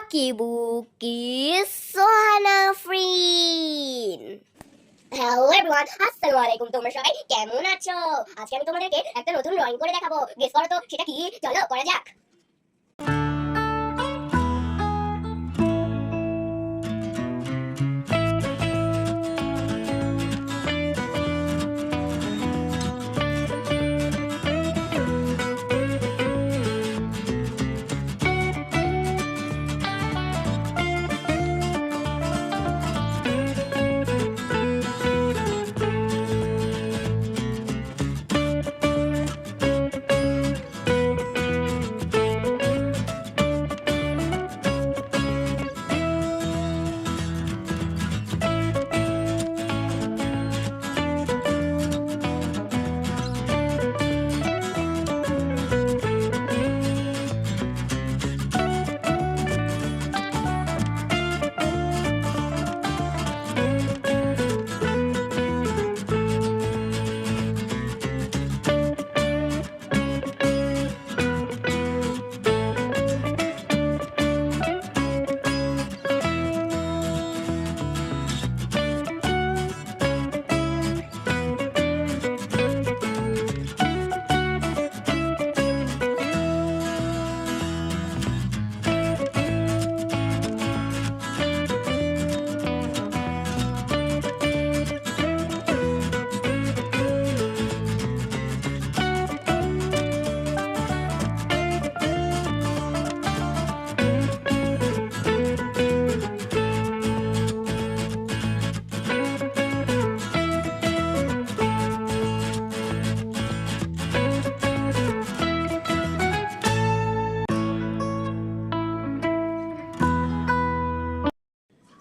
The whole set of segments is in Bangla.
Lucky Bookie Sohana ফ্রিন। Hello everyone, আসসালামু আলাইকুম। তোমরা সবাই কেমন আছো? আজকে আমি তোমাদেরকে একটা নতুন ড্রয়িং করে দেখাবো। গেস করো তো সেটা কি? চলো করা যাক।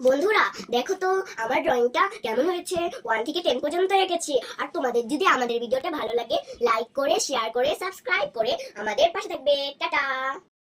বন্ধুরা দেখো তো আমার ড্রয়িংটা কেমন হয়েছে। 1 থেকে 10 পর্যন্ত রেখেছি। আর তোমাদের যদি আমাদের ভিডিওটা ভালো লাগে, লাইক করে, শেয়ার করে, সাবস্ক্রাইব করে আমাদের পাশে থাকবে। টাটা।